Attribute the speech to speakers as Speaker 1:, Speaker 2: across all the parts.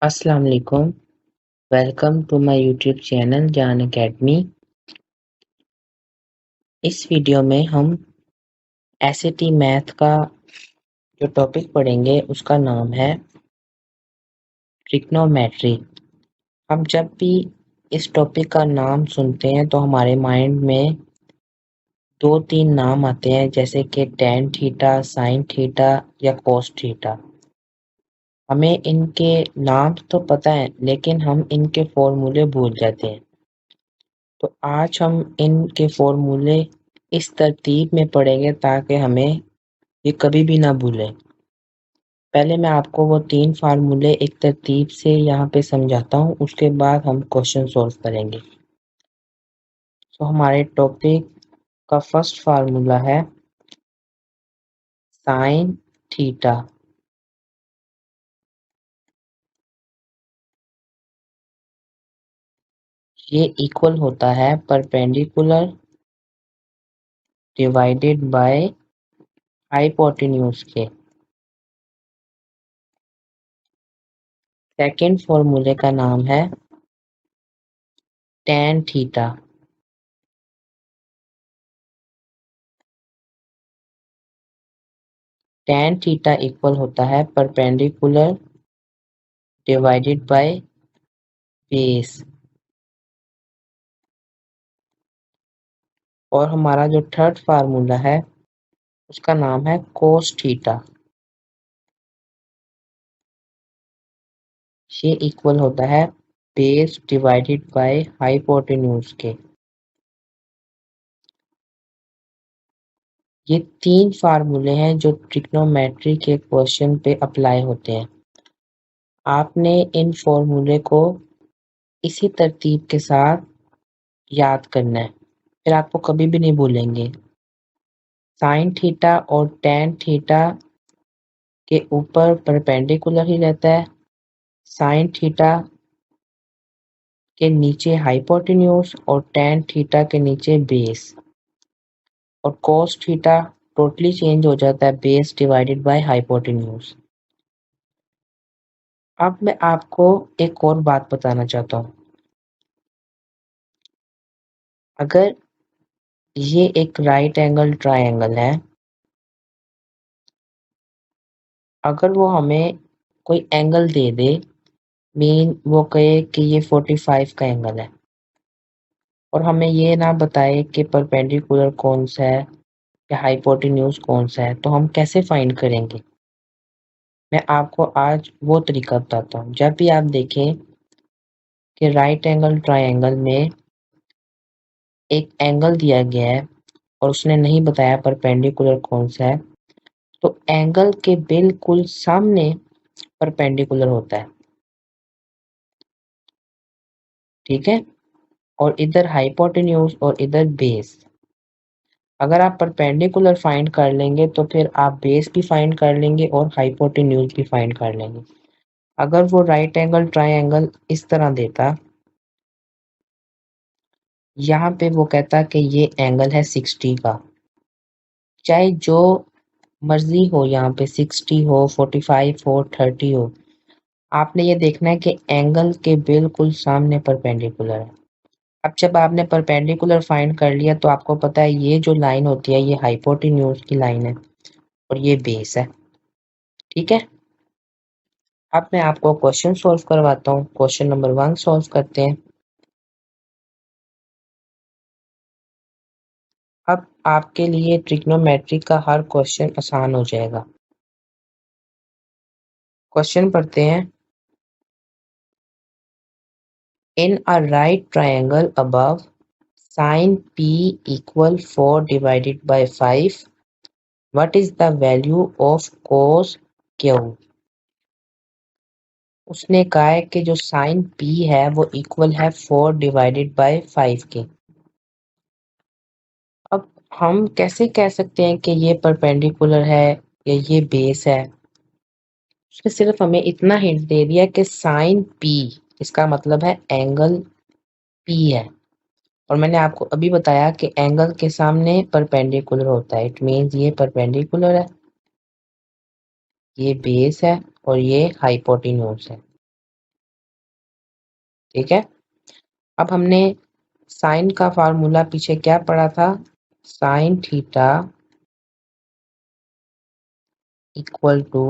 Speaker 1: अस्सलाम वालेकुम। Welcome to my YouTube channel Jaan Academy. इस वीडियो में हम एसएटी मैथ का जो टॉपिक पढ़ेंगे उसका नाम है ट्रिग्नोमेट्री। हम जब भी इस टॉपिक का नाम सुनते हैं तो हमारे माइंड में दो तीन नाम आते हैं, जैसे कि टेन थीटा, साइन थीटा या कोस थीटा। हमें इनके नाम तो पता है लेकिन हम इनके फॉर्मूले भूल जाते हैं। तो आज हम इनके फॉर्मूले इस तरतीब में पढ़ेंगे ताकि हमें ये कभी भी ना भूलें। पहले मैं आपको वो तीन फार्मूले एक तरतीब से यहाँ पे समझाता हूँ, उसके बाद हम क्वेश्चन सॉल्व करेंगे। तो हमारे टॉपिक का फर्स्ट फार्मूला है साइन थीटा। ये इक्वल होता है परपेंडिकुलर डिवाइडेड बाय हाइपोटेन्यूज के। सेकेंड फॉर्मूले का नाम है tan theta. tan theta equal होता है परपेंडिकुलर डिवाइडेड बाय बेस। और हमारा जो थर्ड फार्मूला है उसका नाम है कोस थीटा। ये इक्वल होता है बेस डिवाइडेड बाय हाइपोटेन्यूज के। ये तीन फार्मूले हैं जो ट्रिग्नोमेट्री के क्वेश्चन पे अप्लाई होते हैं। आपने इन फॉर्मूले को इसी तरतीब के साथ याद करना है, फिर आपको कभी भी नहीं भूलेंगे। साइन थीटा और टेन थीटा के ऊपर परपेंडिकुलर ही रहता है, साइन थीटा के नीचे हाइपोटेन्यूज और टेन थीटा के नीचे बेस। और cos थीटा टोटली चेंज हो जाता है बेस डिवाइडेड बाय हाइपोटेन्यूज। अब मैं आपको एक और बात बताना चाहता हूँ। अगर ये एक राइट एंगल ट्रायंगल है, अगर वो हमें कोई एंगल दे दे, मीन वो कहे कि ये 45 का एंगल है और हमें ये ना बताए कि परपेंडिकुलर कौन सा है या हाइपोटेन्यूज कौन सा है, तो हम कैसे फाइंड करेंगे? मैं आपको आज वो तरीका बताता हूँ। जब भी आप देखें कि राइट एंगल ट्रायंगल में एक एंगल दिया गया है और उसने नहीं बताया परपेंडिकुलर कौन सा है, तो एंगल के बिल्कुल सामने परपेंडिकुलर होता है, ठीक है? और इधर हाइपोटेन्यूज और इधर बेस। अगर आप परपेंडिकुलर फाइंड कर लेंगे तो फिर आप बेस भी फाइंड कर लेंगे और हाइपोटेन्यूज भी फाइंड कर लेंगे। अगर वो राइट एंगल ट्रायंगल इस तरह देता, यहाँ पे वो कहता कि ये एंगल है 60 का, चाहे जो मर्जी हो, यहाँ पे 60 हो, 45 हो, 30 हो, आपने ये देखना है कि एंगल के बिल्कुल सामने परपेंडिकुलर है। अब जब आपने परपेंडिकुलर फाइंड कर लिया तो आपको पता है ये जो लाइन होती है ये हाइपोटेन्यूज की लाइन है और ये बेस है, ठीक है? अब मैं आपको क्वेश्चन सॉल्व करवाता हूँ। क्वेश्चन नंबर 1 सॉल्व करते हैं। अब आपके लिए ट्रिग्नोमेट्री का हर क्वेश्चन आसान हो जाएगा। क्वेश्चन पढ़ते हैं। In a right triangle above sin p equal 4 divided by 5, what is the value of cos q? उसने कहा है कि जो sin p है वो इक्वल है 4 डिवाइडेड बाय 5 के। अब हम कैसे कह सकते हैं कि ये परपेंडिकुलर है या ये बेस है? उसने सिर्फ हमें इतना हिंट दे दिया कि sin p, इसका मतलब है एंगल p है। और मैंने आपको अभी बताया कि एंगल के सामने परपेंडिकुलर होता है। इट मीन्स ये परपेंडिकुलर है, ये बेस है और ये हाइपोटेन्यूज है। ठीक है। अब हमने साइन का फार्मूला पीछे क्या पढ़ा था, sine theta equal to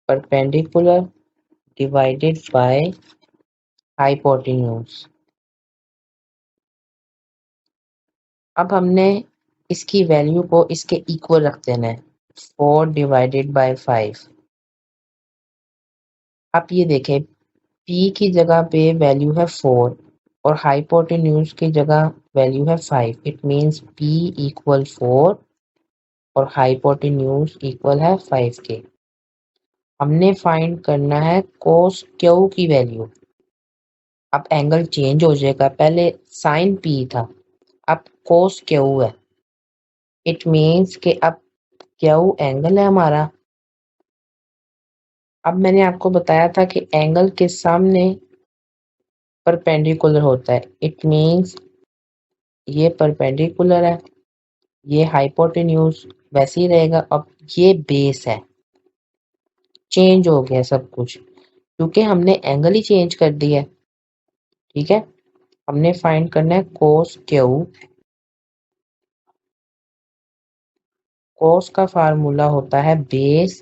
Speaker 1: perpendicular divided by hypotenuse. अब हमने इसकी वैल्यू को इसके इक्वल रख देना है, 4 डिवाइडेड बाय 5। आप ये देखें, p की जगह पे वैल्यू है 4 और हाइपोटेन्यूज की जगह वैल्यू है 5। इट मीन्स p इक्वल 4 और हाइपोटेन्यूज इक्वल है 5 के। हमने फाइंड करना है कोस क्यू की वैल्यू। अब एंगल चेंज हो जाएगा, पहले साइन p था, अब कोस क्यू है। इट मीन्स कि अब क्यू एंगल है हमारा। अब मैंने आपको बताया था कि एंगल के सामने परपेंडिकुलर होता है। इट मीन्स ये परपेंडिकुलर है, ये हाइपोटेन्यूज वैसे ही रहेगा। अब ये बेस है, चेंज हो गया सब कुछ क्योंकि हमने एंगल ही चेंज कर दिया है। ठीक है, हमने फाइंड करना है कोस क्यू। कोस का फार्मूला होता है बेस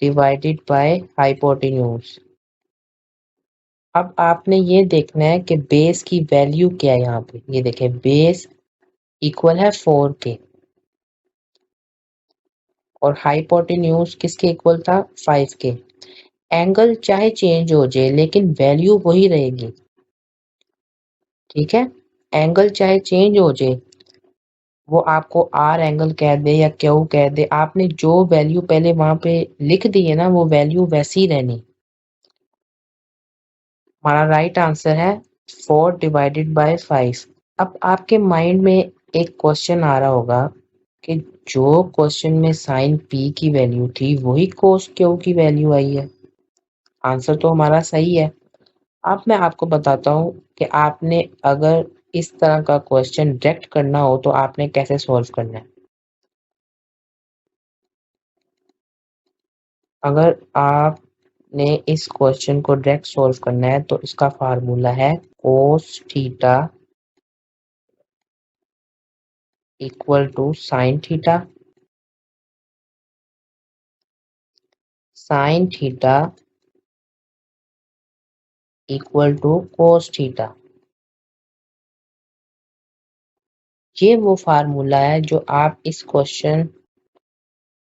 Speaker 1: डिवाइडेड बाय हाइपोटेन्यूज। अब आपने ये देखना है कि बेस की वैल्यू क्या है। यहाँ पे ये देखें, बेस इक्वल है 4 के और हाइपोटेन्यूज किसके इक्वल था, 5 के। एंगल चाहे चेंज हो जाए लेकिन वैल्यू वही रहेगी। ठीक है, एंगल चाहे चेंज हो जाए, वो आपको आर एंगल कह दे या क्यू कह दे, आपने जो वैल्यू पहले वहां पे लिख दी है ना, वो वैल्यू वैसी ही रहनी। हमारा राइट आंसर है 4 डिवाइडेड बाय 5। अब आपके माइंड में एक क्वेश्चन आ रहा होगा कि जो क्वेश्चन में साइन पी की वैल्यू थी वही कोस क्यू की वैल्यू आई है। आंसर तो हमारा सही है। अब मैं आपको बताता हूँ कि आपने अगर इस तरह का क्वेश्चन डायरेक्ट करना हो तो आपने कैसे सॉल्व करना है। अगर आपने इस क्वेश्चन को डायरेक्ट सॉल्व करना है तो इसका फार्मूला है cos theta equal to sine theta. Sine theta equal to cos theta. ये वो फार्मूला है जो आप इस क्वेश्चन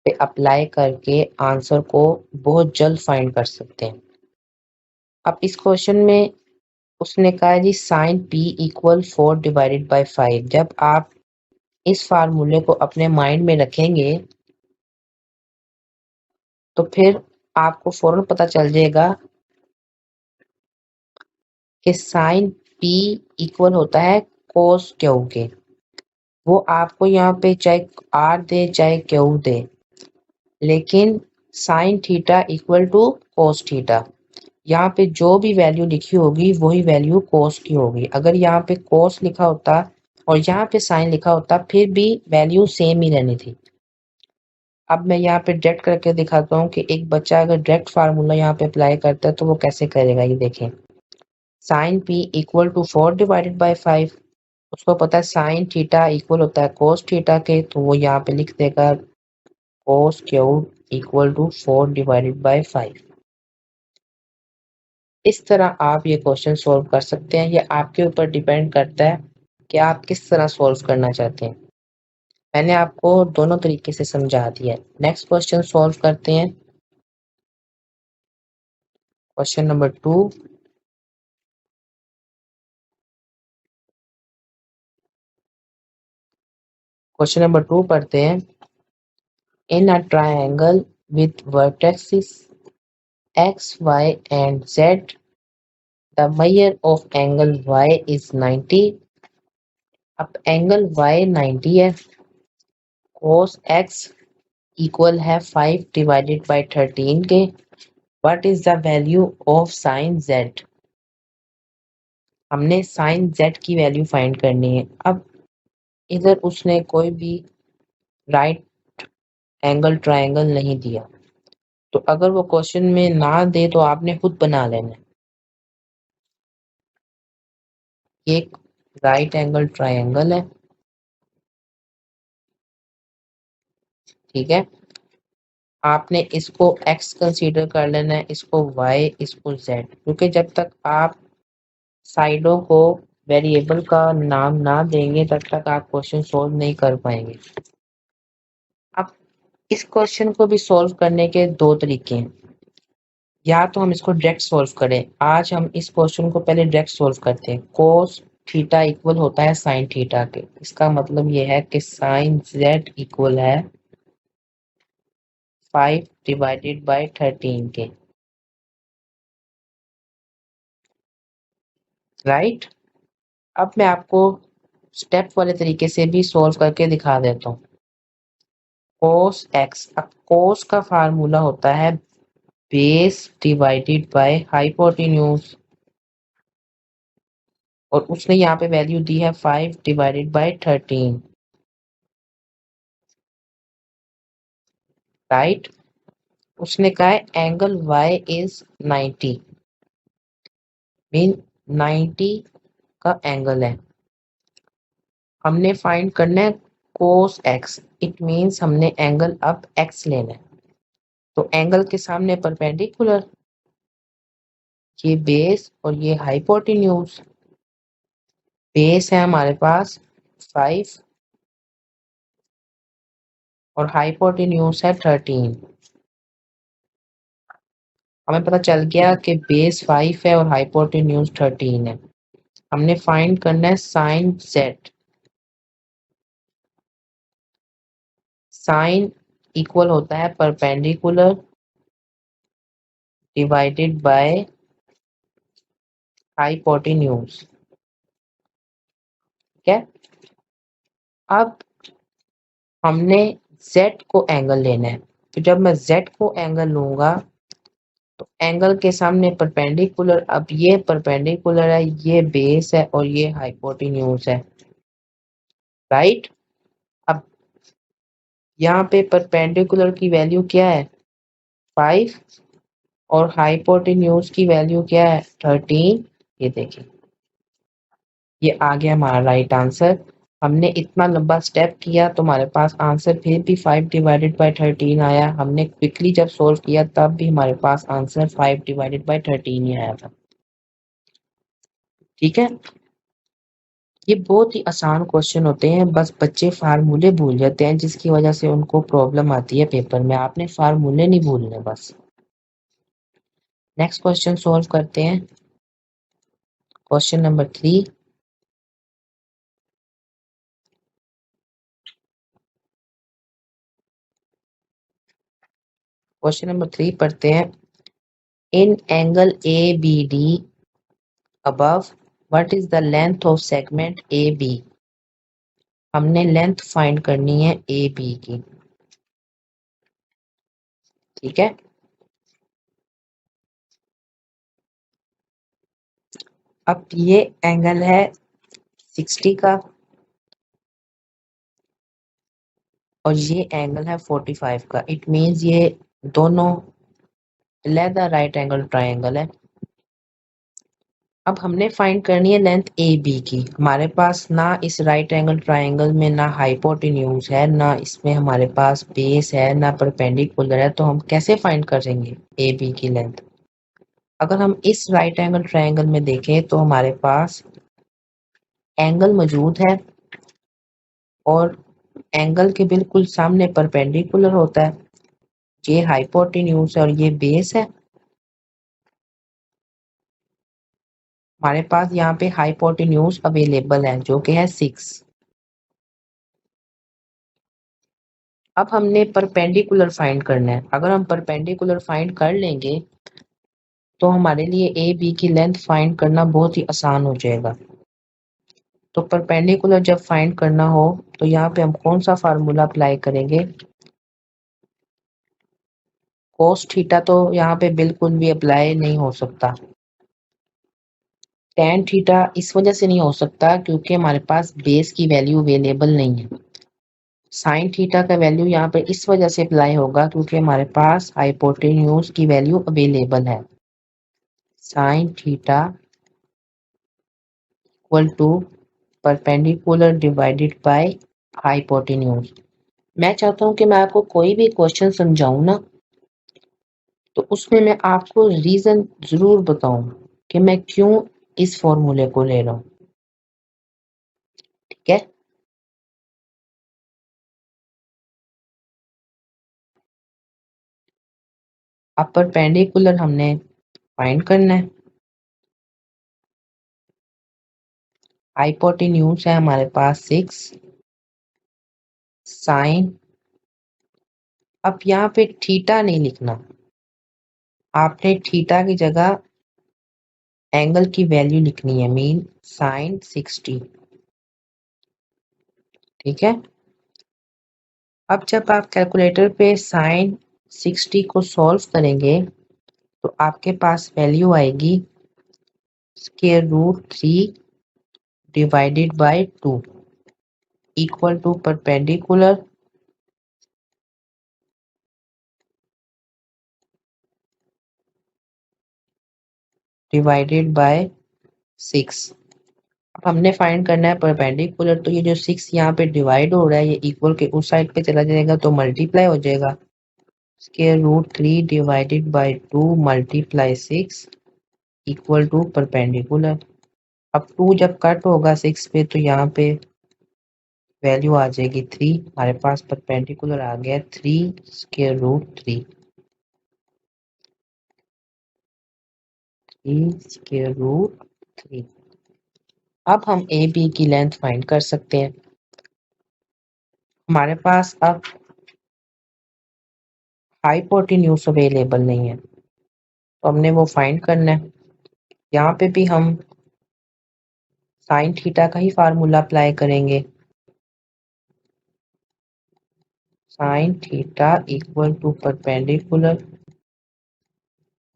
Speaker 1: पे अप्लाई करके आंसर को बहुत जल्द फाइंड कर सकते हैं। अब इस क्वेश्चन में उसने कहा है जी sine P equal 4 divided by 5। जब आप इस फार्मूले को अपने माइंड में रखेंगे तो फिर आपको फौरन पता चल जाएगा कि साइन पी इक्वल होता है कोस क्यू के। वो आपको यहाँ पे चाहे आर दे चाहे क्यू दे, लेकिन sine theta equal to cos theta, यहाँ पे जो भी वैल्यू लिखी होगी वही वैल्यू कोस की होगी। अगर यहाँ पे कोस लिखा होता और यहाँ पे साइन लिखा होता फिर भी वैल्यू सेम ही रहनी थी। अब मैं यहाँ पे डायरेक्ट करके दिखाता हूँ कि एक बच्चा अगर डायरेक्ट फार्मूला यहाँ पे अप्लाई करता है तो वो कैसे करेगा। ये देखें, sine P equal to 4 divided by 5। उसको पता है साइन थीटा इक्वल होता है कोस थीटा के, तो वो यहाँ पे लिख देगा cos Q equal to 4 divided by 5। इस तरह आप ये क्वेश्चन सॉल्व कर सकते हैं। ये आपके ऊपर डिपेंड करता है कि आप किस तरह सॉल्व करना चाहते हैं। मैंने आपको दोनों तरीके से समझा दिया है। नेक्स्ट क्वेश्चन सॉल्व करते हैं। Question number 2। क्वेश्चन नंबर 2 पढ़ते हैं। In a triangle with vertexes x, y and z, the measure of angle y is 90। अब एंगल y 90 है, cos x इक्वल है 5 डिवाइडेड बाय 13 के। What is the value of sine z। हमने sign z की value find करनी है। अब इधर उसने कोई भी राइट एंगल ट्रायंगल नहीं दिया, तो अगर वो क्वेश्चन में ना दे तो आपने खुद बना लेना है। एक राइट एंगल ट्रायंगल है, ठीक है। आपने इसको x कंसीडर कर लेना है, इसको y, इसको z, क्योंकि जब तक आप साइडों को वेरिएबल का नाम ना देंगे तब तक आप क्वेश्चन सोल्व नहीं कर पाएंगे। अब इस क्वेश्चन को भी सोल्व करने के दो तरीके हैं, या तो हम इसको डायरेक्ट सोल्व करें। आज हम इस क्वेश्चन को पहले डायरेक्ट सोल्व करते हैं। कोस थीटा इक्वल होता है साइन थीटा के, इसका मतलब ये है कि साइन z इक्वल है 5 डिवाइडेड बाय 13 के, राइट। अब मैं आपको स्टेप वाले तरीके से भी सोल्व करके दिखा देता हूँ। कोस एक्स, अब कोस का फार्मूला होता है बेस डिवाइडेड बाय हाइपोटेन्यूज, और उसने यहाँ पे वैल्यू दी है 5 डिवाइडेड बाय 13, राइट। उसने कहा है एंगल y इज 90, मीन 90 का एंगल है। हमने फाइंड करना है कोस x, इट मीन्स हमने एंगल अब x लेना है। तो एंगल के सामने परपेंडिकुलर, ये बेस और ये हाइपोटेन्यूज। बेस है हमारे पास 5 और हाइपोटेन्यूज है 13। हमें पता चल गया कि बेस 5 है और हाइपोटेन्यूज 13 है। हमने फाइंड करना है साइन z। साइन इक्वल होता है परपेंडिकुलर डिवाइडेड बाय हाइपोटेन्यूज, ठीक है। अब हमने z को एंगल लेना है, तो जब मैं z को एंगल लूंगा तो एंगल के सामने परपेंडिकुलर, अब ये परपेंडिकुलर है, ये बेस है और ये हाइपोटेन्यूज है, राइट। अब यहाँ पे परपेंडिकुलर की वैल्यू क्या है 5 और हाइपोटेन्यूज की वैल्यू क्या है 13। ये देखिए, ये आ गया हमारा राइट आंसर। हमने इतना लंबा स्टेप किया तो हमारे पास आंसर फिर भी 5 डिवाइडेड बाय 13 आया। हमने क्विकली जब सोल्व किया तब भी हमारे पास आंसर 5 डिवाइडेड बाय 13 ही आया था, ठीक है। ये बहुत ही आसान क्वेश्चन होते हैं, बस बच्चे फार्मूले भूल जाते हैं जिसकी वजह से उनको प्रॉब्लम आती है पेपर में। आपने फार्मूले नहीं भूलने बस। नेक्स्ट क्वेश्चन सोल्व करते हैं, क्वेश्चन नंबर 3। क्वेश्चन नंबर 3 पढ़ते हैं। In angle A B D above, what is the length of segment AB? हमने लेंथ फाइंड करनी है AB की, ठीक है। अब ये एंगल है 60 का और ये एंगल है 45 का। इट मीन्स ये दोनों अलग राइट एंगल ट्रायंगल है। अब हमने फाइंड करनी है लेंथ ए बी की। हमारे पास ना इस राइट एंगल ट्रायंगल में ना हाइपोटेन्यूज है, ना इसमें हमारे पास बेस है, ना परपेंडिकुलर है, तो हम कैसे फाइंड करेंगे ए बी की लेंथ। अगर हम इस राइट एंगल ट्रायंगल में देखें तो हमारे पास एंगल मौजूद है और एंगल के बिल्कुल सामने परपेंडिकुलर होता है, ये हाइपोटेन्यूज है और ये बेस है। हमारे पास यहाँ पे हाइपोटेन्यूज अवेलेबल है जो कि है 6। अब हमने परपेंडिकुलर फाइंड करना है। अगर हम परपेंडिकुलर फाइंड कर लेंगे तो हमारे लिए ए बी की लेंथ फाइंड करना बहुत ही आसान हो जाएगा। तो परपेंडिकुलर जब फाइंड करना हो तो यहाँ पे हम कौन सा फार्मूला अप्लाई करेंगे। कोस थीटा तो यहाँ पे बिल्कुल भी अप्लाई नहीं हो सकता। टेन थीटा इस वजह से नहीं हो सकता क्योंकि हमारे पास बेस की वैल्यू अवेलेबल नहीं है। साइन थीटा का वैल्यू यहाँ पे इस वजह से अप्लाई होगा क्योंकि हमारे पास हाइपोटेन्यूज की वैल्यू अवेलेबल है। Sine theta equal to perpendicular divided by hypotenuse. मैं चाहता हूं कि मैं आपको कोई भी क्वेश्चन समझाऊं ना, तो उसमें मैं आपको रीजन जरूर बताऊं कि मैं क्यों इस फॉर्मूले को ले रहा हूं। ठीक है, अब परपेंडिकुलर हमने फाइंड करना है, हाइपोटेन्यूज है हमारे पास 6, साइन, अब यहाँ पे थीटा नहीं लिखना, आपने थीटा की जगह एंगल की वैल्यू लिखनी है, मीन साइन 60। ठीक है, अब जब आप कैलकुलेटर पे साइन 60 को सॉल्व करेंगे तो आपके पास वैल्यू आएगी square root 3 divided by 2 equal to perpendicular divided by 6। अब हमने फाइंड करना है परपेंडिकुलर, तो ये जो 6 यहाँ पे डिवाइड हो रहा है ये इक्वल के उस साइड पे चला जाएगा तो मल्टीप्लाई हो जाएगा, square root 3 divided by 2 multiply 6 equal to perpendicular. अब 2 जब कट होगा 6 पे तो यहाँ पे वैल्यू आ जाएगी 3, हमारे पास परपेंडिकुलर आ गया 3 स्क्वायर रूट 3, 3 स्क्वायर रूट 3। अब हम ए बी की लेंथ फाइंड कर सकते हैं। हमारे पास अब हाइपोटेन्यूज अवेलेबल नहीं है तो हमने वो फाइंड करना है। यहाँ पे भी हम साइन थीटा का ही फार्मूला अप्लाई करेंगे, sine theta equal to perpendicular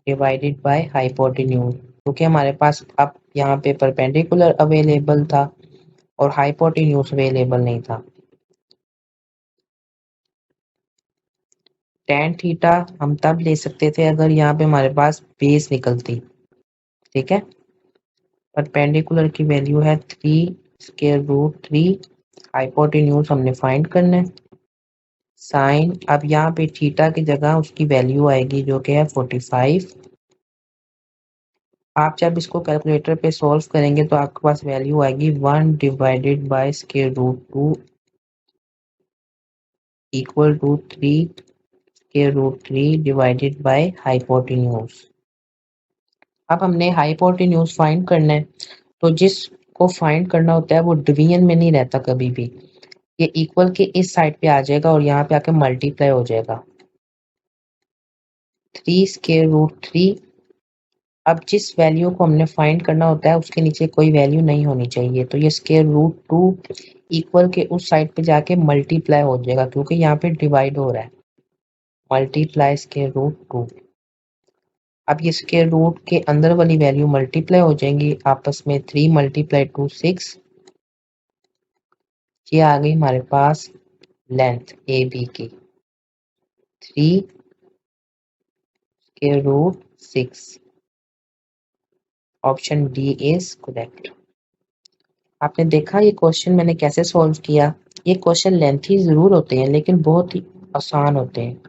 Speaker 1: divided by hypotenuse, क्योंकि हमारे पास अब यहाँ पे परपेंडिकुलर अवेलेबल था और हाइपोटेन्यूज अवेलेबल नहीं था। टेन थीटा हम तब ले सकते थे अगर यहाँ पे हमारे पास बेस निकलती। ठीक है, परपेंडिकुलर की वैल्यू है 3 स्क्वायर रूट 3, हाइपोटेन्यूज हमने फाइंड करना है, साइन, अब यहाँ पे थीटा की जगह उसकी वैल्यू आएगी जो कि है 45। आप जब इसको कैलकुलेटर पे सॉल्व करेंगे तो आपके पास वैल्यू आएगी 1 divided by square root 2 equal to 3 square root 3 divided by hypotenuse. अब हमने हाइपोटेन्यूज फाइंड करना है, तो जिसको फाइंड करना होता है वो डिवीजन में नहीं रहता कभी भी, ये इक्वल के इस साइड पे आ जाएगा और यहाँ पे आके मल्टीप्लाई हो जाएगा, 3 स्क्वायर रूट 3। अब जिस वैल्यू को हमने फाइंड करना होता है उसके नीचे कोई वैल्यू नहीं होनी चाहिए, तो ये स्क्वायर रूट 2 इक्वल के उस साइड पे जाके मल्टीप्लाई हो जाएगा क्योंकि यहाँ पे डिवाइड हो रहा है, मल्टीप्लाई स्क्वायर रूट 2। अब ये स्क्वायर रूट के अंदर वाली वैल्यू मल्टीप्लाई हो जाएंगी आपस में, 3 मल्टीप्लाई 2 6, ये आ गई हमारे पास लेंथ ए बी की 3 square root 6। Option D is correct. आपने देखा ये क्वेश्चन मैंने कैसे सॉल्व किया, ये क्वेश्चन लेंथी जरूर होते हैं लेकिन बहुत ही आसान होते हैं।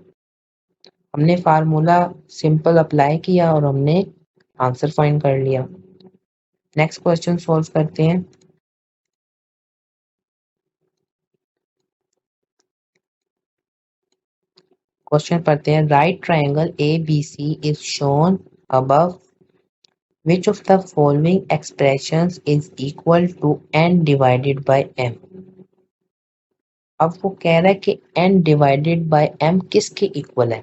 Speaker 1: हमने फार्मूला सिंपल अप्लाई किया और हमने आंसर फाइंड कर लिया। नेक्स्ट क्वेश्चन सॉल्व करते हैं। क्वेश्चन पढ़ते हैं, right triangle A B C is shown above, which of the following expressions is equal to n divided by m। अब वो कह रहा है कि n डिवाइडेड बाय m किसके इक्वल है।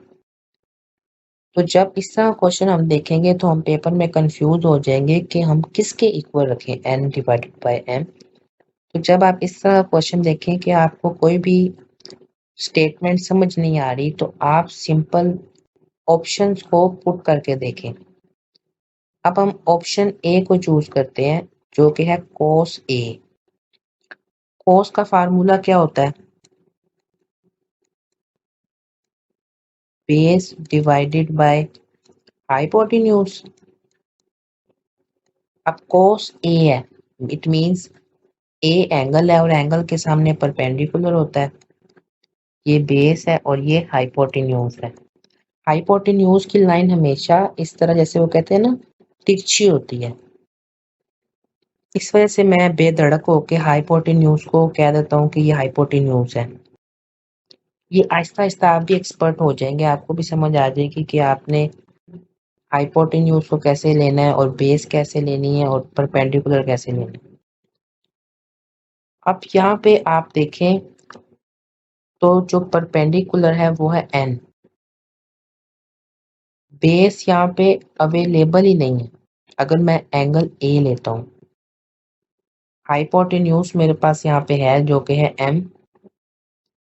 Speaker 1: तो जब इस तरह क्वेश्चन हम देखेंगे तो हम पेपर में कंफ्यूज हो जाएंगे कि हम किसके इक्वल रखें n डिवाइडेड बाय m। तो जब आप इस तरह क्वेश्चन देखें कि आपको कोई भी स्टेटमेंट समझ नहीं आ रही तो आप सिंपल ऑप्शंस को पुट करके देखें। अब हम ऑप्शन ए को चूज करते हैं जो कि है cos a। cos का फार्मूला क्या होता है, बेस डिवाइडेड बाय हाइपोटेन्यूज। अब cos a है इट मीन्स ए एंगल है और एंगल के सामने परपेंडिकुलर होता है। ये बेस है और ये हाइपोटेन्यूज है। हाइपोटेन्यूज की लाइन हमेशा इस तरह, जैसे वो कहते हैं ना, तिरछी होती है। इस वजह से मैं बेधड़क होके हाइपोटेन्यूज को कह देता हूँ कि ये हाइपोटेन्यूज है। ये आहिस्ता आहिस्ता आप भी एक्सपर्ट हो जाएंगे, आपको भी समझ आ जाएगी कि आपने हाइपोटेन्यूज को कैसे लेना है और बेस कैसे लेनी है और परपेंडिकुलर कैसे लेनी है। अब यहाँ पे आप देखें तो जो परपेंडिकुलर है वो है एन। बेस यहाँ पे अवेलेबल ही नहीं है। अगर मैं एंगल ए लेता हूँ, हाइपोटेन्यूज मेरे पास यहाँ पे है जो कि है एम,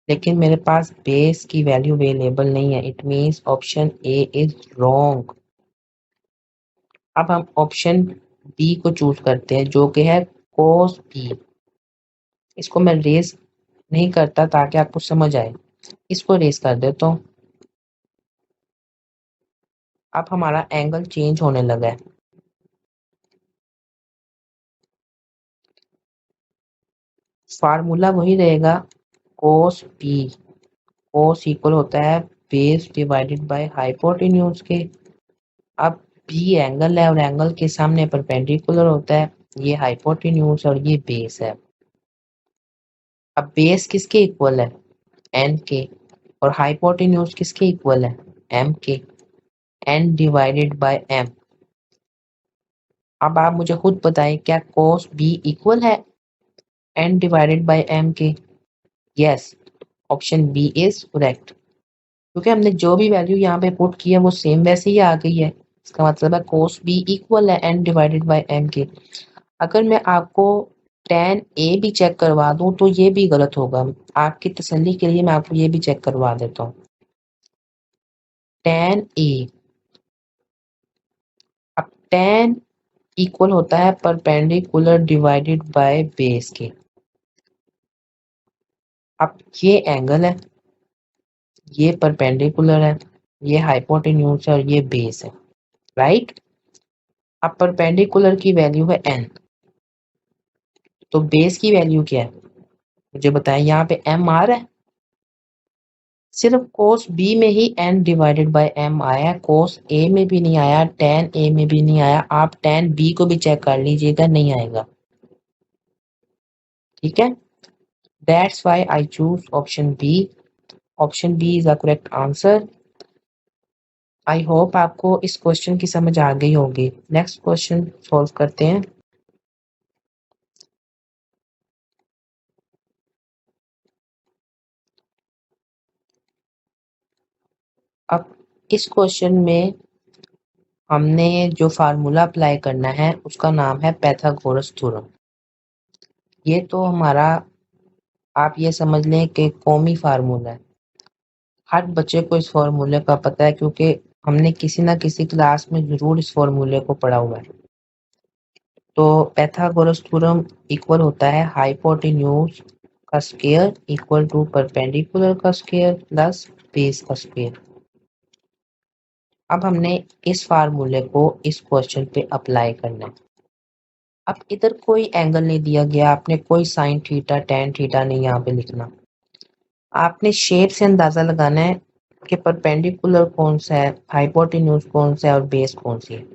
Speaker 1: लेकिन मेरे पास बेस की वैल्यू अवेलेबल नहीं है। It means option A is wrong. अब हम ऑप्शन बी को चूज करते हैं जो कि है कोस बी। इसको मैं रेस नहीं करता ताकि आपको समझ आए, इसको रेस कर देता हूँ। अब हमारा एंगल चेंज होने लगा है। फार्मूला वही रहेगा, कोस बी। कोस इक्वल होता है बेस डिवाइडेड बाय हाइपोटेन्यूज के। अब बी एंगल है और एंगल के सामने परपेंडिकुलर होता है। ये हाइपोटेन्यूज और ये बेस है। अब बेस किसके इक्वल है? एन के। और हाइपोटेन्यूज किसके इक्वल है? M K. N divided by M. अब आप मुझे खुद बताएं, क्या कोस बी इक्वल है N divided by M K? Yes, option B is correct, क्योंकि हमने जो भी वैल्यू यहाँ पे पुट की है वो सेम वैसे ही आ गई है। इसका मतलब है कोस बी इक्वल है एन डिवाइडेड बाय एम के। अगर मैं आपको tan ए भी चेक करवा दूं तो ये भी गलत होगा। आपकी तसल्ली के लिए मैं आपको ये भी चेक करवा देता हूँ। tan ए, अब tan इक्वल होता है परपेंडिकुलर डिवाइडेड बाय बेस के। अब ये एंगल है, ये परपेंडिकुलर है, ये हाइपोटेन्यूज है और ये बेस है, राइट। अब परपेंडिकुलर की वैल्यू है n, तो बेस की वैल्यू क्या है मुझे बताएं। यहाँ पे m आ रहा है, सिर्फ कोस बी में ही n डिवाइडेड बाय m आया है, कोस ए में भी नहीं आया, tan ए में भी नहीं आया। आप tan बी को भी चेक कर लीजिएगा, नहीं आएगा। ठीक है, that's why I choose option B. Option B is the correct answer. I hope आपको इस क्वेश्चन की समझ आ गई होगी। नेक्स्ट क्वेश्चन सॉल्व करते हैं। अब इस क्वेश्चन में हमने जो फार्मूला अप्लाई करना है उसका नाम है पाइथागोरस थ्योरम। ये तो हमारा, आप ये समझ लें कि कौमी फार्मूला है। हर बच्चे को इस फार्मूले का पता है, क्योंकि हमने किसी ना किसी क्लास में जरूर इस फार्मूले को पढ़ा हुआ है। तो पाइथागोरस थ्योरम इक्वल होता है हाइपोटेन्यूज का स्क्वायर इक्वल टू परपेंडिकुलर का स्क्वायर प्लस बेस का स्क्वायर। अब हमने इस फार्मूले को इस क्वेश्चन पे अप्लाई करना है। अब इधर कोई एंगल नहीं दिया गया, आपने कोई साइन थीटा टेन थीटा नहीं यहाँ पे लिखना। आपने शेप से अंदाजा लगाना है कि परपेंडिकुलर कौन सा है, हाइपोटेन्यूज कौन सा है और बेस कौन सी है।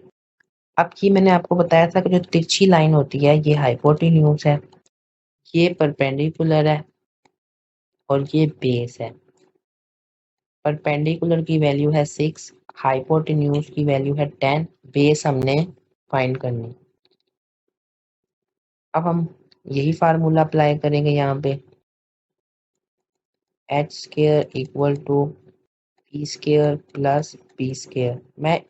Speaker 1: अब ये मैंने आपको बताया था कि जो तिरछी लाइन होती है ये हाइपोटेन्यूज है, ये परपेंडिकुलर है और ये बेस है। परपेंडिकुलर की वैल्यू है 6, हाइपोटेन्यूज की वैल्यू है 10, बेस हमने फाइंड करनी। अब हम यही फार्मूला अप्लाई करेंगे यहाँ पे, H square equal to P square plus B square. मैं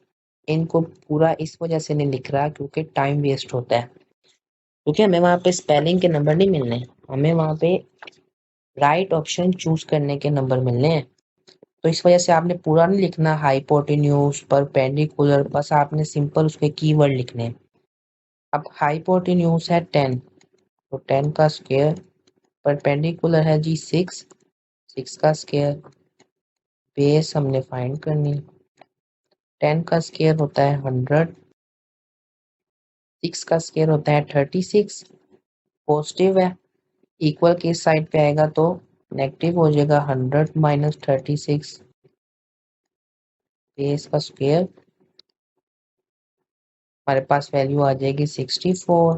Speaker 1: इनको पूरा इस वजह से नहीं लिख रहा क्योंकि टाइम वेस्ट होता है, क्योंकि हमें वहाँ पे स्पेलिंग के नंबर नहीं मिलने, हमें वहाँ पे राइट ऑप्शन चूज करने के नंबर मिलने हैं। तो इस वजह से आपने पूरा नहीं लिखना हाइपोटेन्यूज परपेंडिकुलर, बस आपने सिंपल उसके कीवर्ड लिखने हैं। अब हाइपोटेन्यूज है 10, तो 10 का स्क्वायर, परपेंडिकुलर है जी 6, 6 का स्क्वायर, बेस हमने फाइंड करनी। 10 का स्क्वायर होता है 100, 6 का स्क्वायर होता है 36 पॉजिटिव है, इक्वल के साइड पे आएगा तो नेगेटिव हो जाएगा। 100 माइनस 36 बेस का स्क्वायर, हमारे पास वैल्यू आ जाएगी 64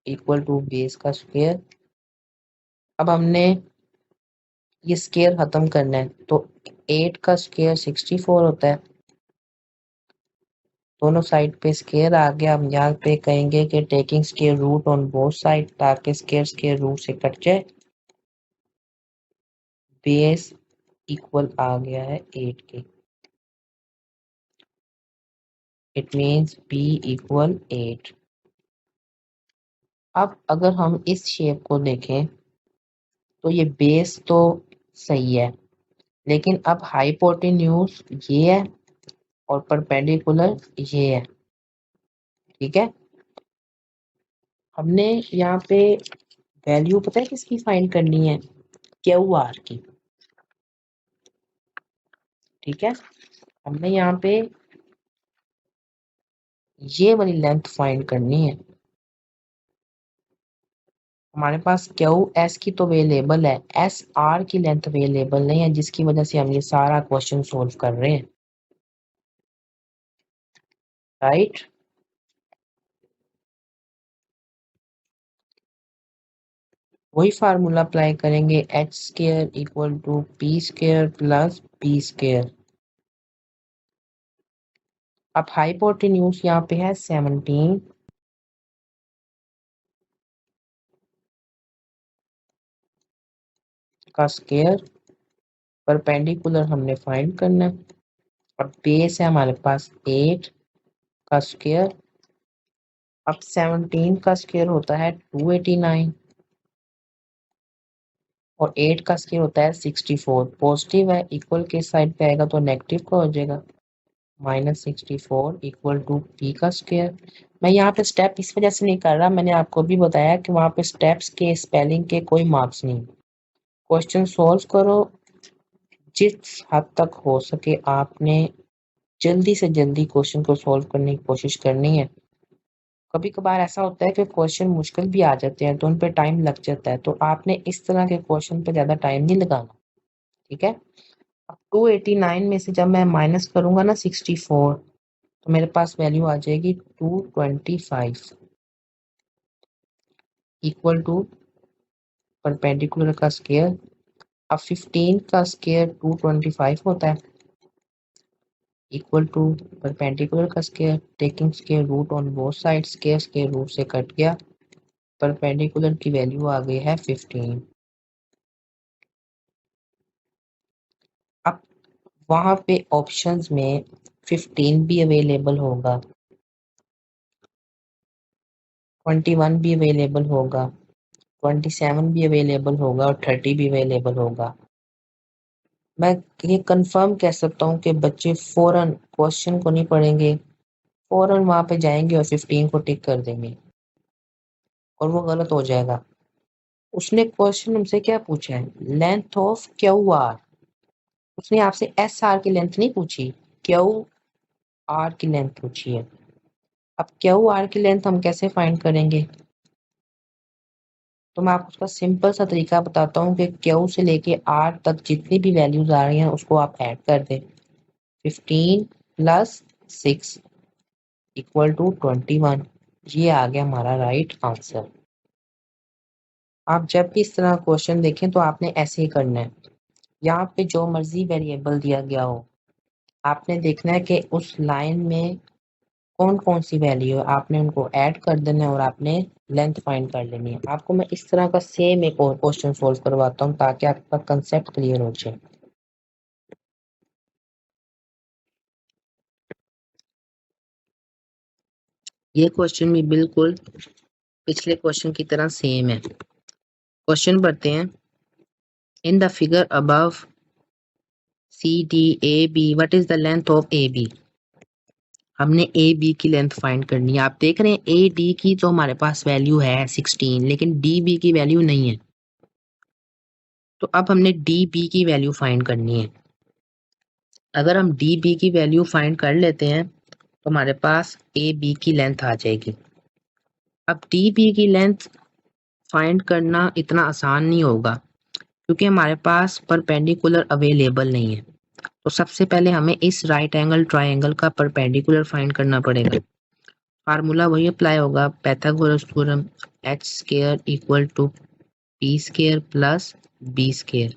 Speaker 1: इक्वल टू बेस का स्क्वायर। अब हमने ये स्क्वायर खत्म करना है तो 8 का स्क्वायर 64 होता है, दोनों साइड पे स्क्वायर आ गया। हम यहाँ पे कहेंगे कि taking square root on both side, ताकि स्क्वायर स्क्वायर रूट से कट जाए। बेस इक्वल आ गया है 8 के, इट मीन्स b इक्वल 8। अब अगर हम इस शेप को देखें तो ये बेस तो सही है, लेकिन अब हाइपोटेन्यूज ये है और परपेंडिकुलर ये है, ठीक है। हमने यहाँ पे वैल्यू पता है किसकी फाइंड करनी है, क्यू आर की, ठीक है। हमने यहाँ पे ये वाली लेंथ फाइंड करनी है। हमारे पास क्यू एस की तो अवेलेबल है, एस आर की लेंथ अवेलेबल नहीं है, जिसकी वजह से हम ये सारा क्वेश्चन सोल्व कर रहे हैं, राइट। वही फार्मूला अप्लाई करेंगे, H square equal to P square plus B square. अब हाइपोटेन्यूज यहाँ पे है 17 का स्क्वायर, परपेंडिकुलर हमने फाइंड करना है, और बेस है हमारे पास 8 का स्क्वायर। अब 17 का स्क्वायर होता है 289 और 8 का स्क्वायर होता है 64। पॉजिटिव है, इक्वल के साइड पे आएगा तो नेगेटिव का हो जाएगा, -64 इक्वल टू पी का स्क्वायर। मैं यहाँ पे स्टेप इस वजह से नहीं कर रहा, मैंने आपको भी बताया कि वहाँ पे स्टेप्स के स्पेलिंग के कोई मार्क्स नहीं। क्वेश्चन सॉल्व करो, जिस हद तक हो सके आपने जल्दी से जल्दी क्वेश्चन को सॉल्व करने की कोशिश करनी है। कभी कभार ऐसा होता है कि क्वेश्चन मुश्किल भी आ जाते हैं तो उन पे टाइम लग जाता है, तो आपने इस तरह के क्वेश्चन पे ज़्यादा टाइम नहीं लगाना, ठीक है। अब 289 में से जब मैं माइनस करूंगा ना 64, तो मेरे पास वैल्यू आ जाएगी 225 इक्वल टू परपेंडिकुलर का स्क्वायर। अब 15 का स्क्वायर 225 होता है, इक्वल टू परपेंडिकुलर का square, taking square root on both side, square square root से कट गया, परपेंडिकुलर की वैल्यू आ गई है 15। अब वहां पे ऑप्शंस में 15 भी अवेलेबल होगा, 21 भी अवेलेबल होगा, 27 भी अवेलेबल होगा और 30 भी अवेलेबल होगा। मैं ये कंफर्म कह सकता हूँ कि बच्चे फौरन क्वेश्चन को नहीं पढ़ेंगे, फौरन वहां पे जाएंगे और 15 को टिक कर देंगे, और वो गलत हो जाएगा। उसने क्वेश्चन हमसे क्या पूछा है, लेंथ ऑफ क्यू आर। उसने आपसे एस आर की लेंथ नहीं पूछी, क्यू आर की लेंथ पूछी है। अब क्यू आर की लेंथ हम कैसे फाइंड करेंगे, तो मैं आपको उसका सिंपल सा तरीका बताता हूँ कि क्यू से लेके आर तक जितनी भी वैल्यूज आ रही हैं उसको आप ऐड कर दें। 15 प्लस 6 इक्वल टू 21, ये आ गया हमारा राइट आंसर। आप जब भी इस तरह क्वेश्चन देखें तो आपने ऐसे ही करना है। यहाँ पे जो मर्जी वेरिएबल दिया गया हो, आपने देखना है कि उस लाइन में कौन कौन सी वैल्यू है, आपने उनको ऐड कर देना है और आपने लेंथ फाइंड कर लेनी है। आपको मैं इस तरह का सेम एक और क्वेश्चन सोल्व करवाता हूँ ताकि आपका कंसेप्ट क्लियर हो जाए। ये क्वेश्चन भी बिल्कुल पिछले क्वेश्चन की तरह सेम है। क्वेश्चन पढ़ते हैं, in the figure above C D A B what is the length of A B. हमने ए बी की लेंथ फाइंड करनी है। आप देख रहे हैं ए डी की तो हमारे पास वैल्यू है 16, लेकिन डी बी की वैल्यू नहीं है, तो अब हमने डी बी की वैल्यू फाइंड करनी है। अगर हम डी बी की वैल्यू फाइंड कर लेते हैं तो हमारे पास ए बी की लेंथ आ जाएगी। अब डी बी की लेंथ फाइंड करना इतना आसान नहीं होगा क्योंकि हमारे पास परपेंडिकुलर अवेलेबल नहीं है। तो सबसे पहले हमें इस राइट एंगल ट्राइंगल का परपेंडिकुलर फाइंड करना पड़ेगा। फार्मूला वही अप्लाई होगा, Pythagoras theorem, H square equal to P square plus B square.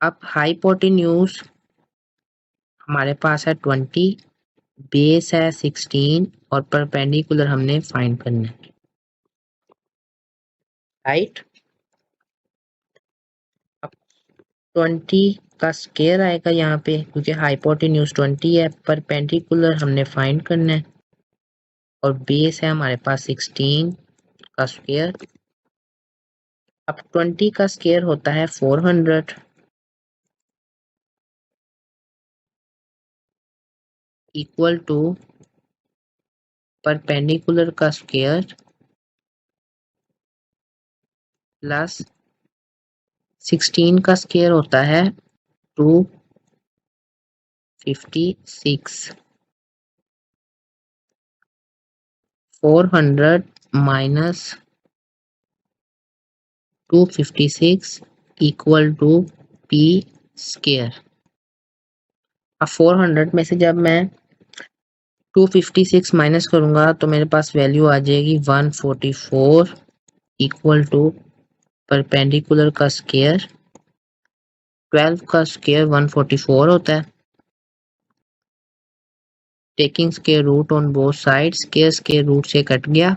Speaker 1: अब हाइपोटेन्यूज हमारे पास है 20, बेस है 16 और परपेंडिकुलर हमने फाइंड करना है, राइट। अब 20 का स्क्वायर आएगा यहाँ पे क्योंकि हाइपोटेन्यूज 20 है, परपेंडिकुलर हमने फाइंड करना है और बेस है हमारे पास 16 का स्क्वायर। अब 20 का स्क्वायर होता है 400 इक्वल टू परपेंडिकुलर का स्क्वायर प्लस 16 का स्क्वायर होता है 256, 400 minus 256 equal to P square. अब 400 में से जब मैं 256 माइनस करूंगा तो मेरे पास वैल्यू आ जाएगी 144 इक्वल टू परपेंडिकुलर का स्क्वायर, 12 का स्क्वायर 144 होता है, taking square root on both side, square root से कट गया,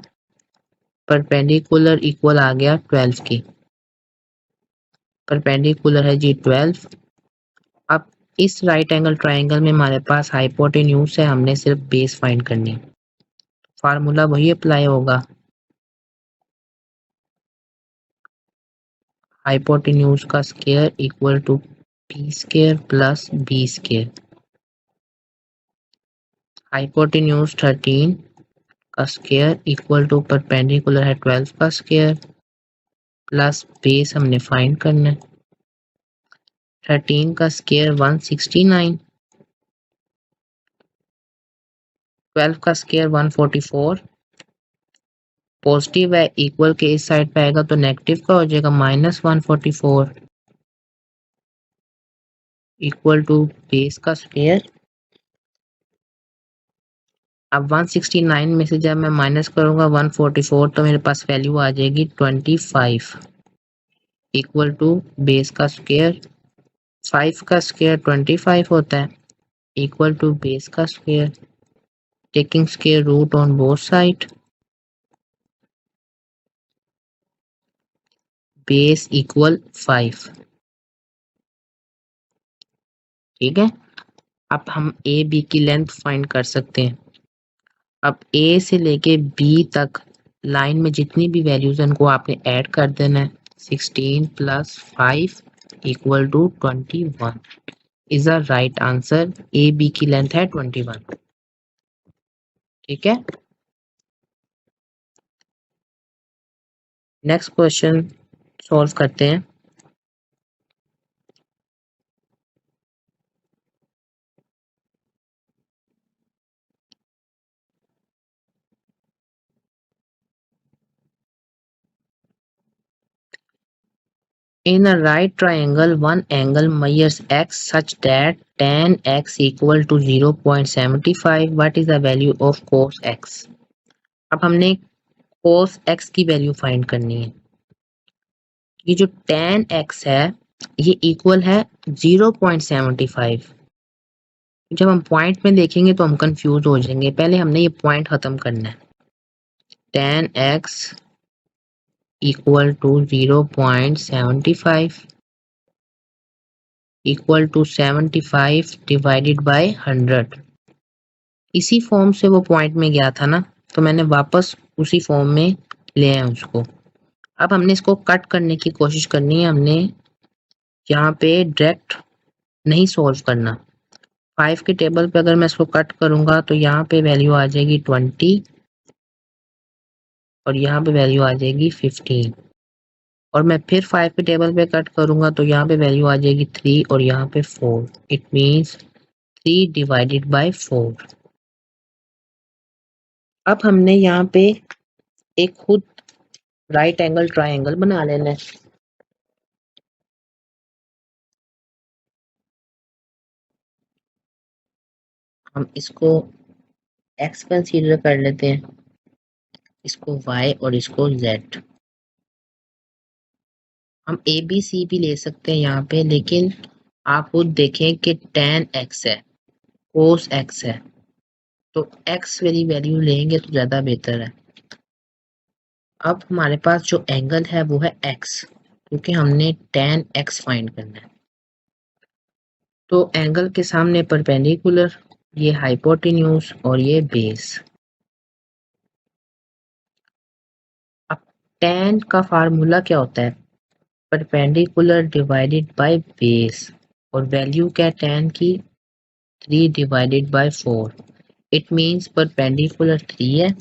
Speaker 1: परपेंडिकुलर इक्वल आ गया 12 की, परपेंडिकुलर है जी 12। अब इस राइट एंगल ट्राइंगल में हमारे पास हाइपोटेन्यूज है, हमने सिर्फ बेस फाइंड करनी है। फार्मूला वही अप्लाई होगा, हाइपोटेन्यूज का square equal to P square plus B square. Hypotenuse 13 का स्क्वायर इक्वल टू परपेंडिकुलर है 12 का स्क्वायर प्लस बेस हमने फाइंड करना है, 13 का स्क्वायर 169, 12 का स्क्वायर 144, पॉजिटिव है इक्वल के इस साइड पे आएगा तो नेगेटिव का हो जाएगा -144 इक्वल टू बेस का स्क्वायर। अब 169 में से जब मैं माइनस करूंगा 144 तो मेरे पास वैल्यू आ जाएगी 25 इक्वल टू बेस का स्क्वायर, 5 का स्क्वायर 25 होता है इक्वल टू बेस का square, taking square root on both side, base equal 5। ठीक है, अब हम ए बी की लेंथ फाइंड कर सकते हैं। अब ए से लेके बी तक लाइन में जितनी भी वैल्यूज हैं उनको आपने ऐड कर देना है, 16 plus 5 equal to 21 is a right answer. A B की लेंथ है 21। ठीक है, नेक्स्ट क्वेश्चन सॉल्व करते हैं। In a right triangle, one angle measures x such that tan x equal to 0.75. What is the value of cos x? अब हमने cos x की value find करनी है। ये जो tan x है ये इक्वल है 0.75। जब हम पॉइंट में देखेंगे तो हम कंफ्यूज हो जाएंगे, पहले हमने ये पॉइंट खत्म करना है। tan x equal to 0.75 equal to 75 divided by 100। इसी फॉर्म से वो पॉइंट में गया था ना, तो मैंने वापस उसी फॉर्म में ले आया उसको। अब हमने इसको कट करने की कोशिश करनी है, हमने यहाँ पे डायरेक्ट नहीं सॉल्व करना। 5 के टेबल पे अगर मैं इसको कट करूंगा तो यहाँ पे वैल्यू आ जाएगी 20 और यहाँ पे वैल्यू आ जाएगी 15 और मैं फिर 5 के टेबल पे कट करूंगा तो यहाँ पे वैल्यू आ जाएगी 3 और यहाँ पे 4। It means 3 divided bye 4। अब हमने यहाँ पे एक खुद राइट एंगल ट्राइंगल बना लेना है। हम इसको x कंसीडर कर लेते हैं, इसको y और इसको z। हम ए बी सी भी ले सकते हैं यहाँ पे, लेकिन आप खुद देखें कि tan x है, cos x है, तो x वाली वैल्यू लेंगे तो ज्यादा बेहतर है। अब हमारे पास जो एंगल है वो है x, क्योंकि हमने tan x फाइंड करना है। तो एंगल के सामने परपेंडिकुलर, ये हाइपोटेन्यूज और ये बेस। अब tan का फार्मूला क्या होता है? परपेंडिकुलर डिवाइडेड बाय बेस, और वैल्यू क्या है tan की? 3 divided bye 4। It means perpendicular 3 है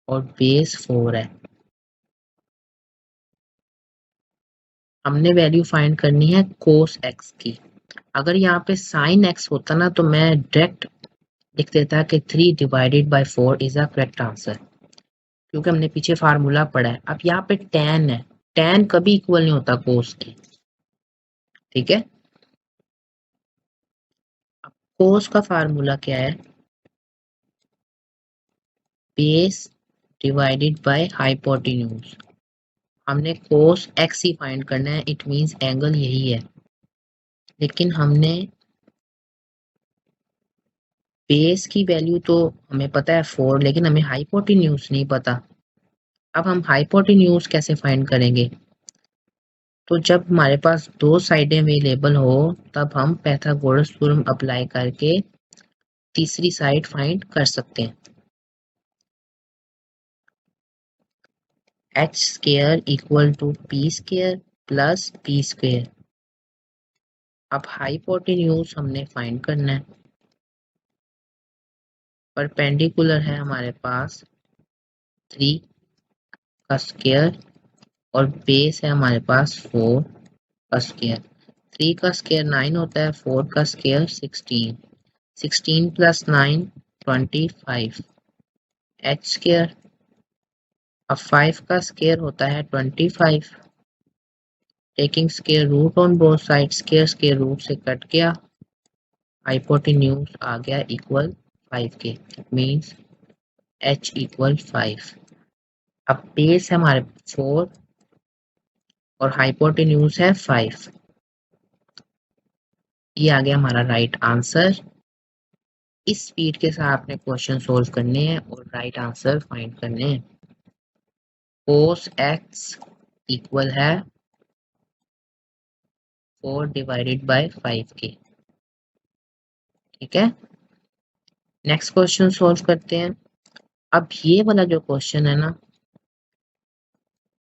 Speaker 1: और बेस 4 है। हमने वैल्यू फाइंड करनी है cos x की। अगर यहाँ पे sin x होता ना तो मैं डायरेक्ट लिख देता कि 3 divided bye 4 is a correct answer, क्योंकि हमने पीछे फार्मूला पढ़ा है। अब यहाँ पे tan है, tan कभी इक्वल नहीं होता cos के, ठीक है। अब cos का फार्मूला क्या है? Base divided by hypotenuse. हमने cos x ही फाइंड करना है, इट मींस एंगल यही है, लेकिन हमने बेस की वैल्यू तो हमें पता है 4, लेकिन हमें हाइपोटेन्यूज नहीं पता। अब हम हाइपोटेन्यूज कैसे फाइंड करेंगे? तो जब हमारे पास दो साइडें अवेलेबल हो तब हम पाइथागोरस थ्योरम अप्लाई करके तीसरी साइड फाइंड कर सकते हैं। h square equal to p square plus p square. अब हाइपोटेन्यूज हमने फाइंड करना है। परपेंडिकुलर है हमारे पास 3 का स्क्वायर और बेस है हमारे पास 4 का स्क्वायर। 3 का स्क्वायर 9 होता है, 4 का स्क्वायर 16। 16 plus 9 25 h square. अब 5 का स्क्वायर होता है 25। Taking square root on both side, square root से कट गया, हाइपोटेन्यूज आ गया इक्वल 5 के। It means h equal 5। अब बेस है हमारे 4 और हाइपोटेन्यूज है 5। ये आ गया हमारा राइट आंसर। इस स्पीड के साथ आपने क्वेश्चन सोल्व करने हैं और राइट आंसर फाइंड करने हैं। cos x इक्वल है 4 डिवाइडेड बाय 5 के, ठीक है। नेक्स्ट क्वेश्चन सोल्व करते हैं। अब ये वाला जो क्वेश्चन है ना,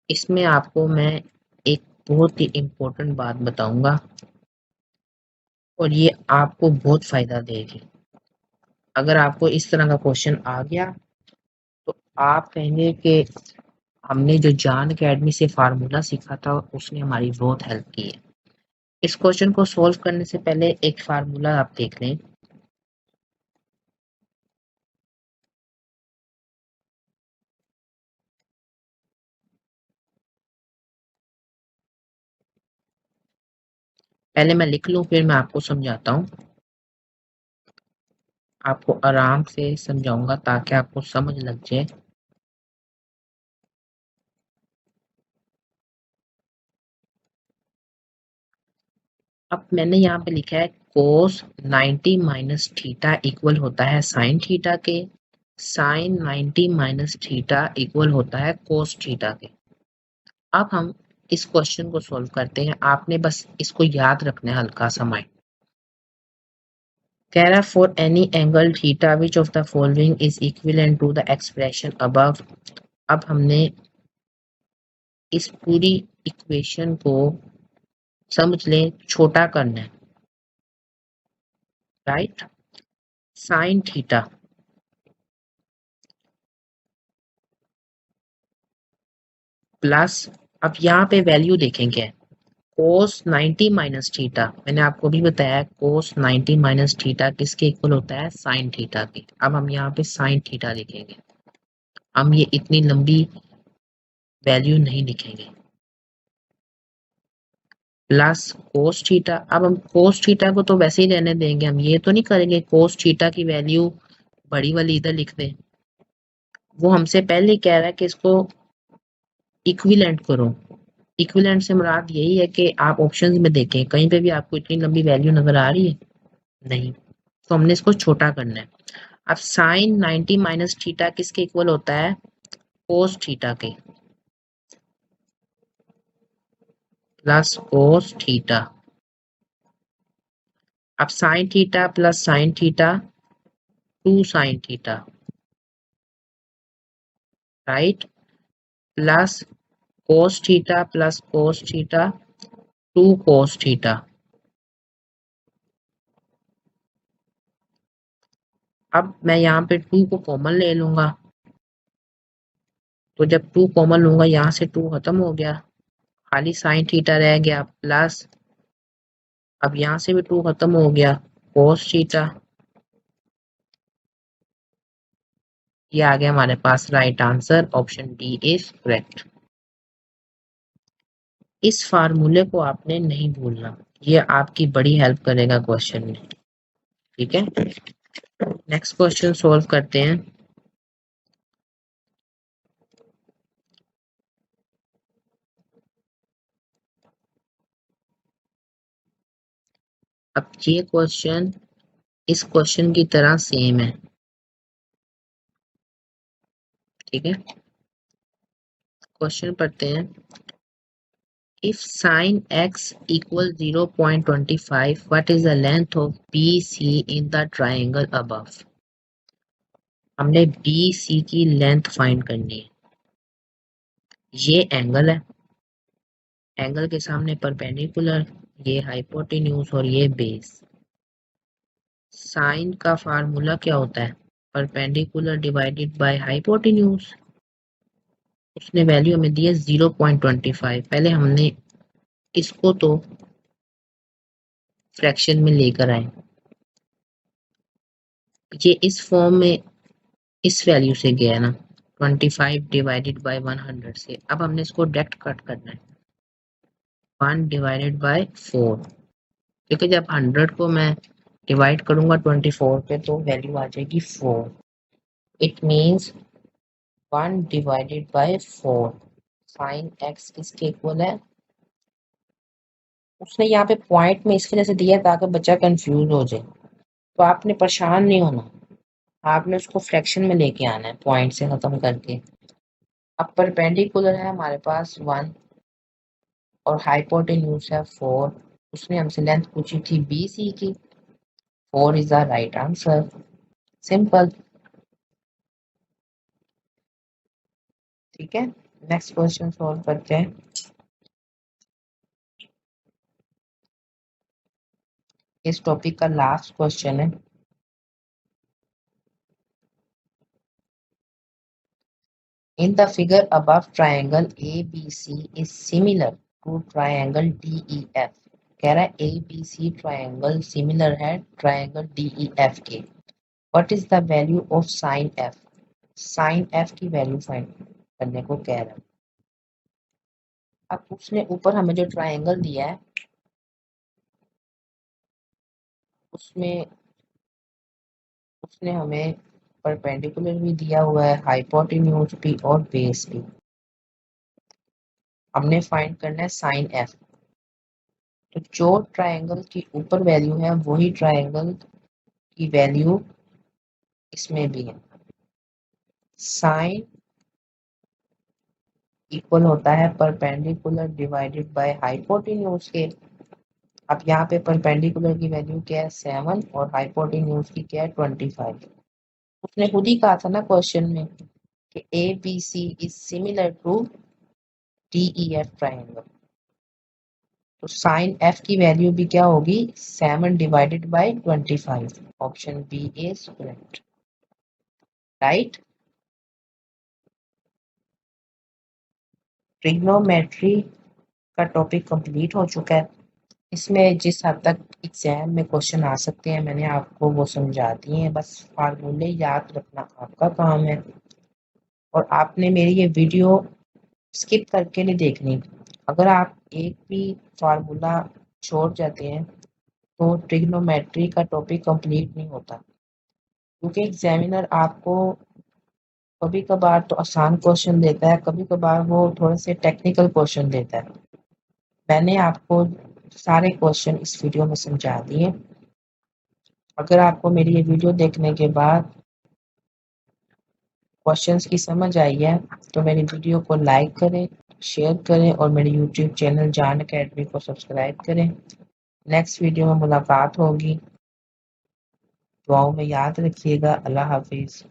Speaker 1: इसमें आपको मैं एक बहुत ही इम्पोर्टेंट बात बताऊंगा और ये आपको बहुत फायदा देगी। अगर आपको इस तरह का क्वेश्चन आ गया तो आप कहेंगे कि हमने जो जान अकेडमी से फार्मूला सीखा था उसने हमारी बहुत हेल्प की है। इस क्वेश्चन को सॉल्व करने से पहले एक फार्मूला आप देख लें। पहले मैं लिख लूं फिर मैं आपको समझाता हूँ। आपको आराम से समझाऊंगा ताकि आपको समझ लग जाए। अब मैंने यहाँ पे लिखा है cos 90 माइनस थीटा इक्वल होता है साइन थीटा के, साइन 90 माइनस थीटा इक्वल होता है cos थीटा के। अब हम इस क्वेश्चन को सॉल्व करते हैं। आपने बस इसको याद रखना है हल्का सा माइंड। कह रहा for any angle theta which of the following is equivalent to the expression above. अब हमने इस पूरी इक्वेशन को समझ लें छोटा करना है, राइट। साइन थीटा प्लस, अब यहाँ पे वैल्यू देखेंगे cos 90 माइनस थीटा, मैंने आपको भी बताया cos 90 माइनस थीटा किसके इक्वल होता है, साइन थीटा के। अब हम यहाँ पे साइन थीटा लिखेंगे, हम ये इतनी लंबी वैल्यू नहीं लिखेंगे। प्लस कोस थीटा, अब हम कोस थीटा को तो वैसे ही रहने देंगे, हम ये तो नहीं करेंगे कोस थीटा की वैल्यू बड़ी वाली इधर लिख दें। वो हमसे पहले ही कह रहा है कि इसको इक्विवेलेंट करो। इक्विवेलेंट से मुराद यही है कि आप ऑप्शंस में देखें कहीं पे भी आपको इतनी लंबी वैल्यू नजर आ रही है, नहीं, तो हमने इसको छोटा करना है। अब साइन 90 माइनस थीटा किसके इक्वल होता है, कोस थीटा के, प्लस कोस थीटा। अब sine theta plus sine theta, 2 sine theta, right, plus cos theta plus cos theta, 2 cos theta. अब मैं यहाँ पे 2 को कॉमन ले लूंगा, तो जब 2 कॉमन लूंगा यहाँ से 2 खत्म हो गया, खाली साइन थीटा रह गया, प्लस अब यहाँ से भी 2 खत्म हो गया, कोस थीटा। ये आ गया हमारे पास right answer, option D is correct. इस फार्मूले को आपने नहीं भूलना, ये आपकी बड़ी हेल्प करेगा क्वेश्चन में, ठीक है। नेक्स्ट क्वेश्चन सॉल्व करते हैं। अब ये क्वेश्चन इस क्वेश्चन की तरह सेम है, ठीक है। क्वेश्चन पढ़ते हैं। If sin x equals 0.25, what is the length of BC in the triangle above? हमने BC की लेंथ फाइंड करनी है। ये एंगल है, एंगल के सामने परपेंडिकुलर, ये हाइपोटेन्यूज और ये बेस। साइन का फार्मूला क्या होता है, परपेंडिकुलर डिवाइडेड बाय हाइपोटेन्यूज। उसने वैल्यू हमें दी है 0.25। पहले हमने इसको तो फ्रैक्शन में लेकर आए, ये इस फॉर्म में इस वैल्यू से गया ना 25 डिवाइडेड बाय 100 से। अब हमने इसको डायरेक्ट कट करना है 1 डिवाइडेड बाय 4, क्योंकि जब 100 को मैं डिवाइड करूंगा 24 पे तो वैल्यू आ जाएगी 4। It means 1 divided bye 4। Sine x किसके इक्वल है, उसने यहाँ पे पॉइंट में इसकी वजह से दिया ताकि बच्चा कंफ्यूज हो जाए, तो आपने परेशान नहीं होना, आपने उसको फ्रैक्शन में लेके आना है पॉइंट से खत्म करके। अब परपेंडिकुलर है हमारे पास 1 और हाइपोटेन्यूज है 4, उसने हमसे लेंथ पूछी थी BC की, 4 is the right answer, simple, ठीक है। नेक्स्ट क्वेश्चन सॉल्व करते हैं। इस टॉपिक का लास्ट क्वेश्चन है। In the figure above, triangle ABC is similar to triangle DEF। कह रहा है ABC ट्रायंगल सिमिलर है ट्रायंगल DEF के। What is the value of sin F? sin F की वैल्यू फाइंड करने को कह रहा है। अब उसने ऊपर हमें जो ट्रायंगल दिया है उसमें उसने हमें परपेंडिकुलर भी दिया हुआ है, हाइपोटेन्यूज भी और बेस भी। हमने फाइंड करना है साइन एफ। तो जो ट्रायंगल की ऊपर वैल्यू है वही ट्रायंगल की वैल्यू इसमें भी है। साइन इक्वल होता है परपेंडिकुलर डिवाइडेड बाय हाइपोटेन्यूज के। अब यहाँ पे परपेंडिकुलर की वैल्यू क्या है 7 और हाइपोटेन्यूज की क्या है 25। उसने खुद ही कहा था ना क्वेश्चन में कि ABC is similar to DEF triangle, तो साइन एफ की वैल्यू भी क्या होगी 7 divided by 25। Option B is correct, right. Trigonometry का टॉपिक कंप्लीट हो चुका है। इसमें जिस हद तक एग्जाम में क्वेश्चन आ सकते हैं मैंने आपको वो समझा दिए हैं, बस फार्मूले याद रखना आपका काम है और आपने मेरी ये वीडियो स्किप करके नहीं देखनी। अगर आप एक भी फार्मूला छोड़ जाते हैं तो ट्रिग्नोमेट्री का टॉपिक कंप्लीट नहीं होता, क्योंकि एग्जामिनर आपको कभी कभार तो आसान क्वेश्चन देता है, कभी कभार वो थोड़े से टेक्निकल क्वेश्चन देता है। मैंने आपको सारे क्वेश्चन इस वीडियो में समझा दिए। अगर आपको मेरी ये वीडियो देखने के बाद क्वेश्चंस की समझ आई है तो मेरी वीडियो को लाइक करें, शेयर करें और मेरे यूट्यूब चैनल जान अकेडमी को सब्सक्राइब करें। नेक्स्ट वीडियो में मुलाकात होगी। दुआओं में याद रखिएगा। अल्लाह हाफिज़।